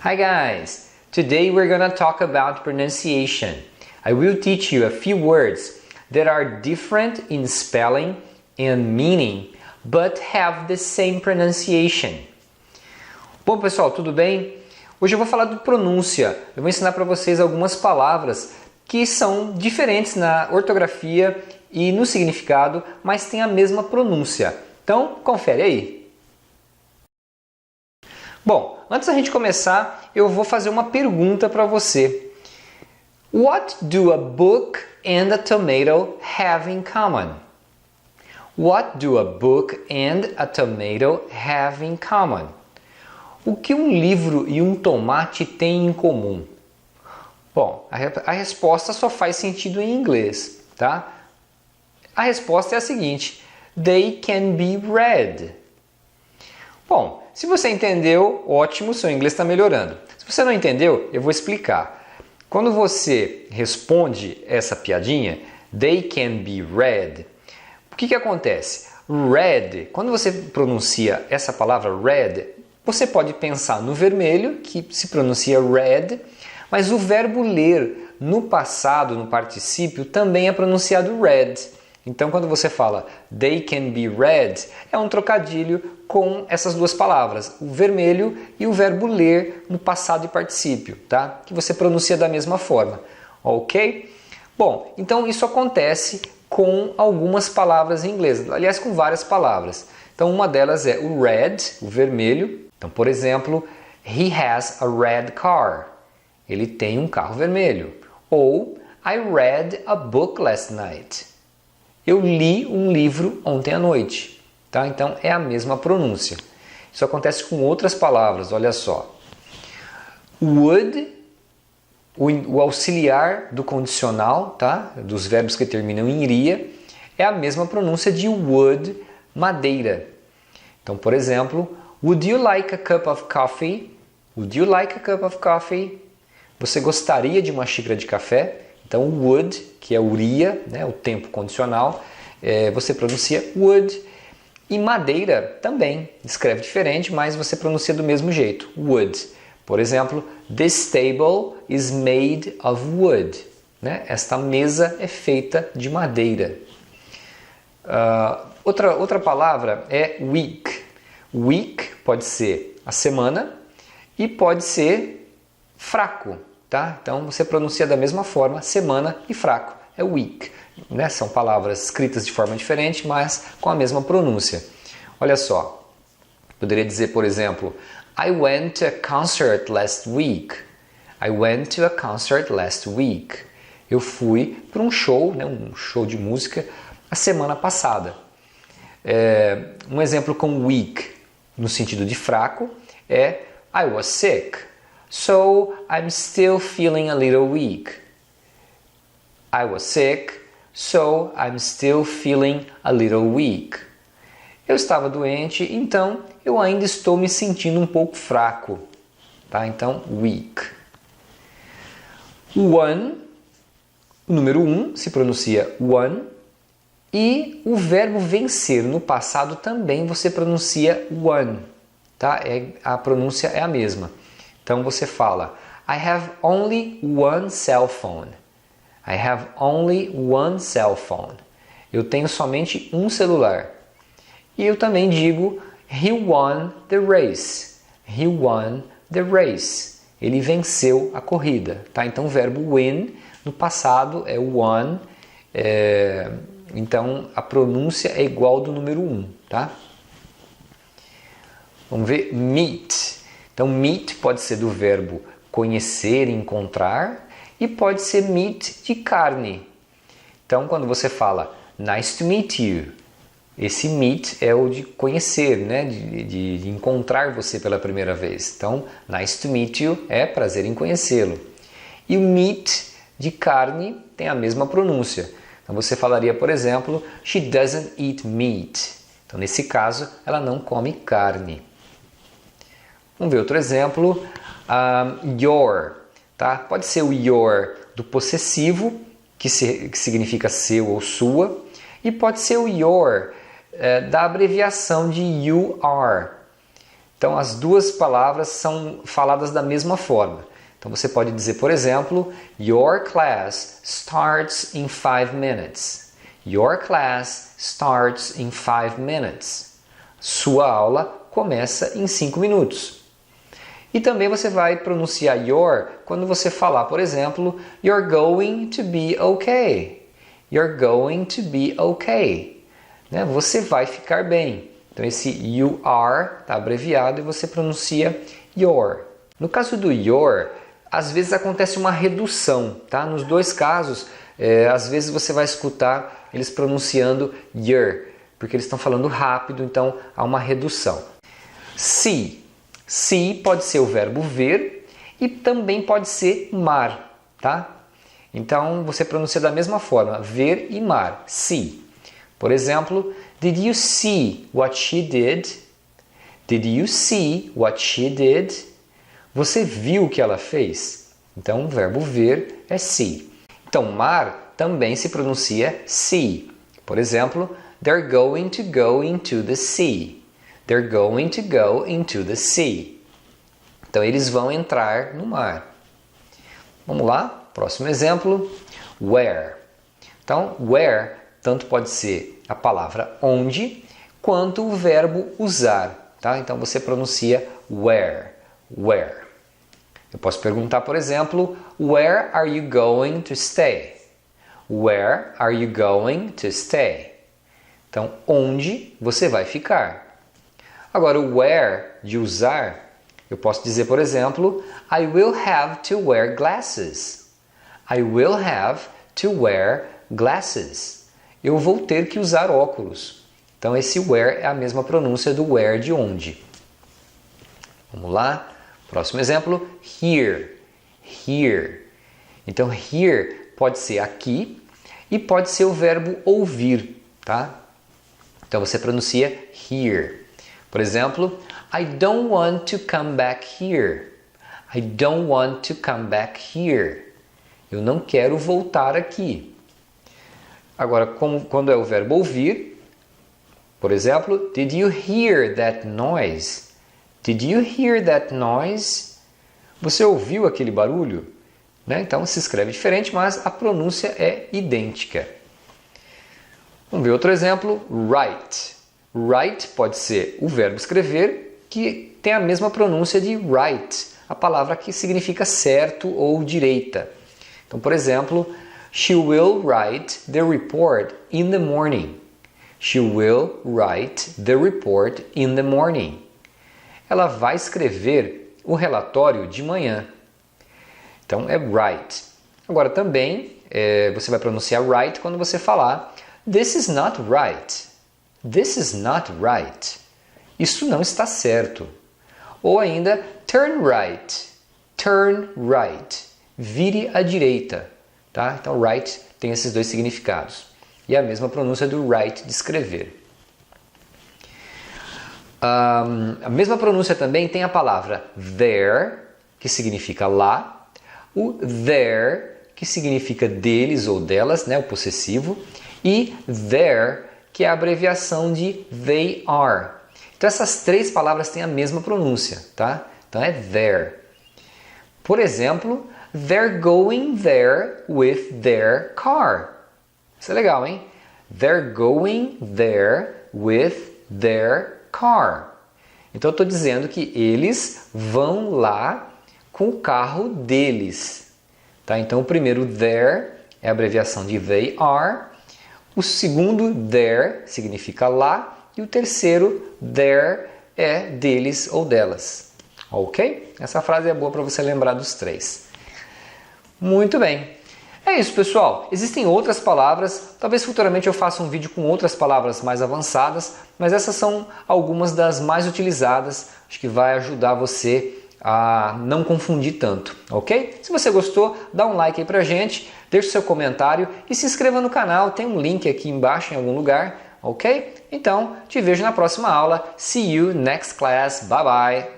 Hi guys! Today we're gonna talk about pronunciation. I will teach you a few words that are different in spelling and meaning, but have the same pronunciation. Bom pessoal, tudo bem? Hoje eu vou falar de pronúncia. Eu vou ensinar para vocês algumas palavras que são diferentes na ortografia e no significado, mas têm a mesma pronúncia. Então, confere aí. Bom, antes da gente começar, eu vou fazer uma pergunta para você. What do a book and a tomato have in common? What do a book and a tomato have in common? O que um livro e um tomate têm em comum? Bom, a resposta só faz sentido em inglês, tá? A resposta é a seguinte: They can be read. Bom, se você entendeu, ótimo, seu inglês está melhorando. Se você não entendeu, eu vou explicar. Quando você responde essa piadinha, they can be read, o que acontece? Read, quando você pronuncia essa palavra read, você pode pensar no vermelho, que se pronuncia read, mas o verbo ler no passado, no particípio, também é pronunciado read. Então, quando você fala they can be read, é um trocadilho com essas duas palavras, o vermelho e o verbo ler no passado e particípio, tá? Que você pronuncia da mesma forma, ok? Bom, então isso acontece com algumas palavras em inglês, aliás, com várias palavras. Então, uma delas é o red, o vermelho. Então, por exemplo, he has a red car. Ele tem um carro vermelho. Ou, I read a book last night. Eu li um livro ontem à noite. Tá? Então, é a mesma pronúncia. Isso acontece com outras palavras, olha só. Would, o auxiliar do condicional, tá? Dos verbos que terminam em iria, é a mesma pronúncia de would, madeira. Então, por exemplo, would you like a cup of coffee? Would you like a cup of coffee? Você gostaria de uma xícara de café? Então, o would, que é o iria, né, o tempo condicional, você pronuncia would. E madeira também, escreve diferente, mas você pronuncia do mesmo jeito, wood. Por exemplo, this table is made of wood. Né? Esta mesa é feita de madeira. Outra palavra é week. Week pode ser a semana e pode ser fraco. Tá? Então você pronuncia da mesma forma, semana e fraco, é week. Né? São palavras escritas de forma diferente, mas com a mesma pronúncia. Olha só, poderia dizer, por exemplo, I went to a concert last week. I went to a concert last week. Eu fui para um show, né? Um show de música, a semana passada. Um exemplo com weak, no sentido de fraco, é I was sick. So, I'm still feeling a little weak. I was sick, so I'm still feeling a little weak. Eu estava doente, então eu ainda estou me sentindo um pouco fraco. Tá? Então, weak. One, o número 1 se pronuncia one. E o verbo vencer no passado também você pronuncia one. Tá? A pronúncia é a mesma. Então você fala, I have only one cell phone. I have only one cell phone. Eu tenho somente um celular. E eu também digo, he won the race. He won the race. Ele venceu a corrida. Tá? Então o verbo win no passado é won. Então a pronúncia é igual do número 1. Tá? Vamos ver, meet. Então, meet pode ser do verbo conhecer, encontrar, e pode ser meat de carne. Então, quando você fala nice to meet you, esse meet é o de conhecer, né? de encontrar você pela primeira vez. Então, nice to meet you é prazer em conhecê-lo. E o meat de carne tem a mesma pronúncia. Então, você falaria, por exemplo, she doesn't eat meat. Então, nesse caso, ela não come carne. Vamos ver outro exemplo, your, tá? Pode ser o your do possessivo, que significa seu ou sua, e pode ser o your da abreviação de you are. Então, Então as duas palavras são faladas da mesma forma. Então você pode dizer, por exemplo, Your class starts in 5 minutes. Your class starts in 5 minutes. Sua aula começa em 5 minutos. E também você vai pronunciar your quando você falar, por exemplo, You're going to be okay. You're going to be okay. Né? Você vai ficar bem. Então esse you are está abreviado e você pronuncia your. No caso do your, às vezes acontece uma redução. Tá? Nos dois casos, às vezes você vai escutar eles pronunciando your, porque eles estão falando rápido, então há uma redução. See. See pode ser o verbo ver e também pode ser mar, tá? Então você pronuncia da mesma forma, ver e mar, see. Por exemplo, did you see what she did? Did you see what she did? Você viu o que ela fez? Então o verbo ver é see. Então mar também se pronuncia see. Por exemplo, they're going to go into the sea. They're going to go into the sea. Então, eles vão entrar no mar. Vamos lá? Próximo exemplo. Where. Então, where tanto pode ser a palavra onde, quanto o verbo usar. Tá? Então, você pronuncia where. Where. Eu posso perguntar, por exemplo, Where are you going to stay? Where are you going to stay? Então, onde você vai ficar? Agora, o where de usar, eu posso dizer, por exemplo, I will have to wear glasses. I will have to wear glasses. Eu vou ter que usar óculos. Então, esse where é a mesma pronúncia do where de onde. Vamos lá? Próximo exemplo, here. Here. Então, here pode ser aqui e pode ser o verbo ouvir, tá? Então, você pronuncia here. Por exemplo, I don't want to come back here. I don't want to come back here. Eu não quero voltar aqui. Agora, quando é o verbo ouvir, por exemplo, Did you hear that noise? Did you hear that noise? Você ouviu aquele barulho? Né? Então se escreve diferente, mas a pronúncia é idêntica. Vamos ver outro exemplo, write. Write pode ser o verbo escrever, que tem a mesma pronúncia de right, a palavra que significa certo ou direita. Então, por exemplo, She will write the report in the morning. She will write the report in the morning. Ela vai escrever o relatório de manhã. Então, é write. Agora, também, você vai pronunciar right quando você falar This is not right. This is not right. Isso não está certo. Ou ainda, turn right. Turn right. Vire à direita. Tá? Então, right tem esses dois significados. E a mesma pronúncia do right de escrever. A mesma pronúncia também tem a palavra there, que significa lá. O their, que significa deles ou delas, né? O possessivo. E their, que é a abreviação de they are. Então essas três palavras têm a mesma pronúncia, tá? Então é there. Por exemplo, they're going there with their car. Isso é legal, hein? They're going there with their car. Então eu estou dizendo que eles vão lá com o carro deles. Tá? Então o primeiro there é a abreviação de they are. O segundo, there, significa lá. E o terceiro, there, é deles ou delas. Ok? Essa frase é boa para você lembrar dos três. Muito bem. É isso, pessoal. Existem outras palavras. Talvez futuramente eu faça um vídeo com outras palavras mais avançadas. Mas essas são algumas das mais utilizadas. Acho que vai ajudar você a não confundir tanto, ok? Se você gostou, dá um like aí pra gente, deixa o seu comentário e se inscreva no canal, tem um link aqui embaixo em algum lugar, ok? Então, te vejo na próxima aula. See you next class. Bye bye!